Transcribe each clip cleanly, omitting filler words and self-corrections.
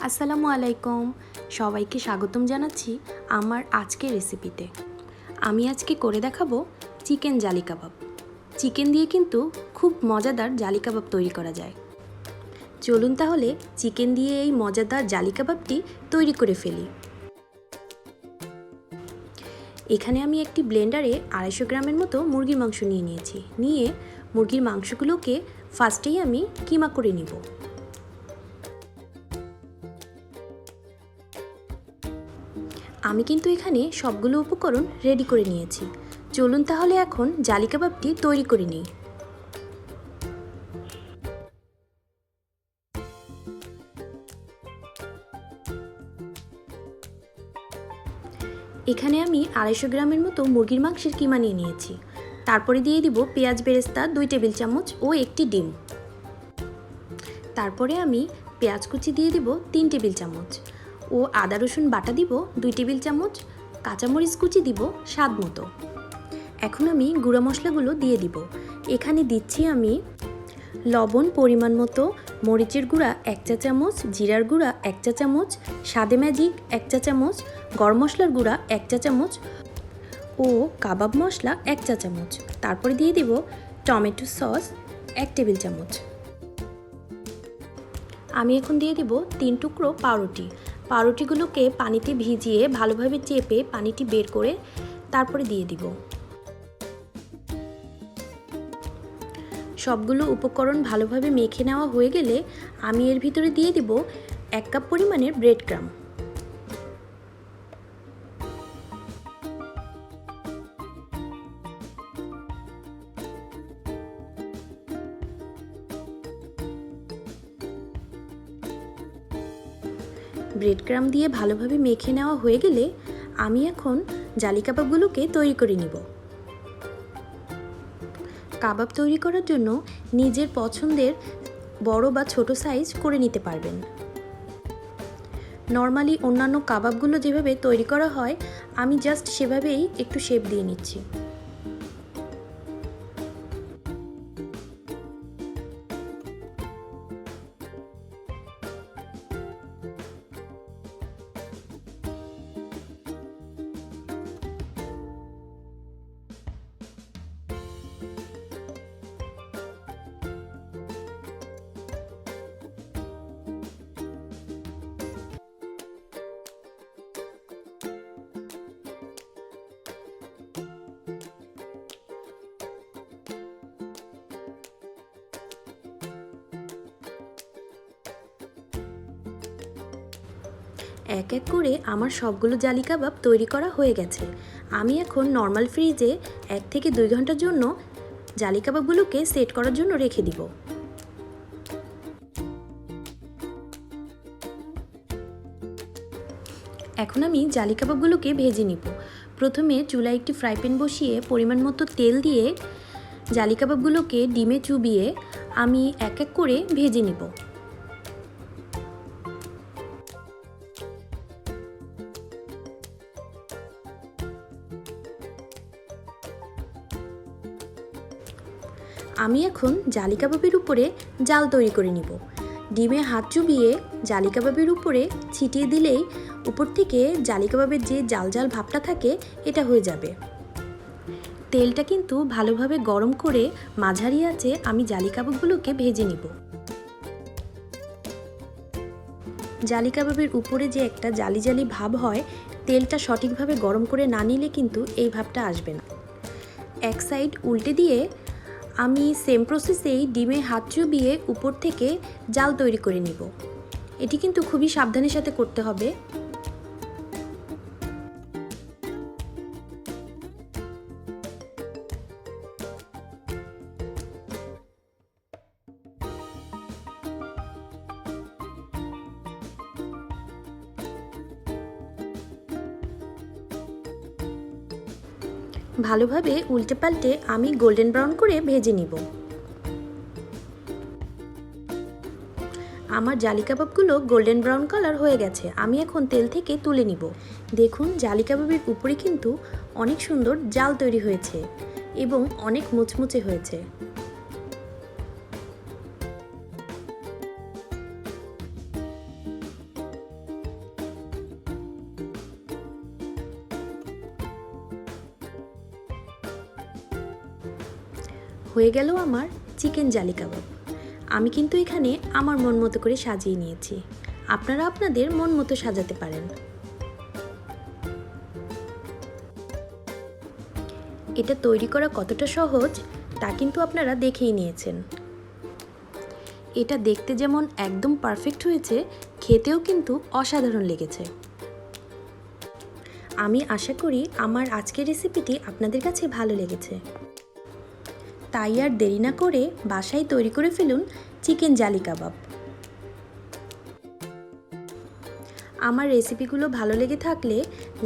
আসসালামু আলাইকুম, সবাইকে স্বাগতম জানাচ্ছি আমার আজকের রেসিপিতে। আমি আজকে করে দেখাবো চিকেন জালি কাবাব। চিকেন দিয়ে কিন্তু খুব মজাদার জালি কাবাব তৈরি করা যায়। চলুন তাহলে চিকেন দিয়ে এই মজাদার জালি কাবাবটি তৈরি করে ফেলি। এখানে আমি একটি ব্লেন্ডারে 250 গ্রামের মতো মুরগির মাংস নিয়েছি। মুরগির মাংসগুলোকে ফার্স্টেই আমি কিমা করে নিব। আমি কিন্তু এখানে সবগুলো উপকরণ রেডি করে নিয়েছি। চলুন তাহলে এখন জালি কাবাবটি তৈরি করে নিই। এখানে আমি 250 গ্রামের মতো মুরগির মাংসের কিমা নিয়েছি। তারপরে দিয়ে দিব পেঁয়াজ বেরেস্তা 2 টেবিল চামচ ও একটি ডিম। তারপরে আমি পেঁয়াজ কুচি দিয়ে দিব 3 টেবিল চামচ ও আদা রসুন বাটা দিব 2 টেবিল চামচ, কাঁচামরিচ কুচি দিব স্বাদ মতো। এখন আমি গুঁড়া মশলাগুলো দিয়ে দিব। এখানে দিচ্ছি আমি লবণ পরিমাণ মতো, মরিচের গুঁড়া 1 চা চামচ, জিরার গুঁড়া 1 চা চামচ, স্বাদে ম্যাজিক 1 চা চামচ, গরম মশলার গুঁড়া 1 চা চামচ ও কাবাব মশলা 1 চা চামচ। তারপরে দিয়ে দিব টমেটো সস 1 টেবিল চামচ। আমি এখন দিয়ে দিব 3 টুকরো পাউরুটি। পাউরুটিগুলোকে পানিতে ভিজিয়ে ভালোভাবে চেপে পানিটি বের করে তারপরে দিয়ে দিব। সবগুলো উপকরণ ভালোভাবে মেখে নেওয়া হয়ে গেলে আমি এর ভিতরে দিয়ে দিব 1 কাপ পরিমাণের ব্রেড ক্রাম্ব। ব্রেড ক্রাম্ব দিয়ে ভালোভাবে মেখে নেওয়া হয়ে গেলে আমি এখন জালি কাবাবগুলোকে তৈরি করে নিব। কাবাব তৈরি করার জন্য নিজের পছন্দের বড় বা ছোট সাইজ করে নিতে পারবেন। নর্মালি অন্যান্য কাবাবগুলো যেভাবে তৈরি করা হয় আমি জাস্ট সেভাবেই একটু শেপ দিয়ে নিচ্ছি। এক এক করে আমার সবগুলো জালি কাবাব তৈরি করা হয়ে গেছে। আমি এখন নর্মাল ফ্রিজে 1 থেকে 2 ঘন্টার জন্য জালি কাবাবগুলোকে সেট করার জন্য রেখে দিব। এখন আমি জালি কাবাবগুলোকে ভেজে নিব। প্রথমে চুলায় একটি ফ্রাই প্যান বসিয়ে পরিমাণ মতো তেল দিয়ে জালি কাবাবগুলোকে ডিমে চুবিয়ে আমি এক এক করে ভেজে নিব। আমি এখন জালি কাবাবের উপরে জাল তৈরি করে নিব। ডিমে হাত চুবিয়ে জালি কাবাবের উপরে ছিটিয়ে দিলেই উপর থেকে জালি কাবাবের যে জাল জাল ভাবটা থাকে এটা হয়ে যাবে। তেলটা কিন্তু ভালোভাবে গরম করে মাঝারি আঁচে আমি জালি কাবাবগুলোকে ভেজে নিব। জালি কাবাবের উপরে যে একটা জালি জালি ভাব হয়, তেলটা সঠিকভাবে গরম করে না নিলে কিন্তু এই ভাবটা আসবে না। এক সাইড উল্টে দিয়ে আমি সেম প্রসেসেই ডিমে হাত চুবিয়ে উপর থেকে জাল তৈরি করে নিব। এটি কিন্তু খুবই সাবধানের সাথে করতে হবে। ভালোভাবে উল্টে পাল্টে আমি গোল্ডেন ব্রাউন করে ভেজে নিব। আমার জালি কাবাবগুলো গোল্ডেন ব্রাউন কালার হয়ে গেছে। আমি এখন তেল থেকে তুলে নিব। দেখুন জালি কাবাবের উপরে কিন্তু অনেক সুন্দর জাল তৈরি হয়েছে এবং অনেক মুচমুচে হয়েছে। হয়ে গেল আমার চিকেন জালি কাবাব। আমি কিন্তু এখানে আমার মন মতো করে সাজিয়ে নিয়েছি, আপনারা আপনাদের মন মতো সাজাতে পারেন। এটা তৈরি করা কতটা সহজ তা কিন্তু আপনারা দেখেই নিয়েছেন। এটা দেখতে যেমন একদম পারফেক্ট হয়েছে, খেতেও কিন্তু অসাধারণ লেগেছে। আমি আশা করি আমার আজকের রেসিপিটি আপনাদের কাছে ভালো লেগেছে। তাই আর দেরি না করে বাসায় তৈরি করে ফেলুন চিকেন জালি কাবাব। আমার রেসিপিগুলো ভালো লেগে থাকলে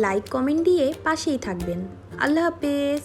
লাইক কমেন্ট দিয়ে পাশেই থাকবেন। আল্লাহ হাফেজ।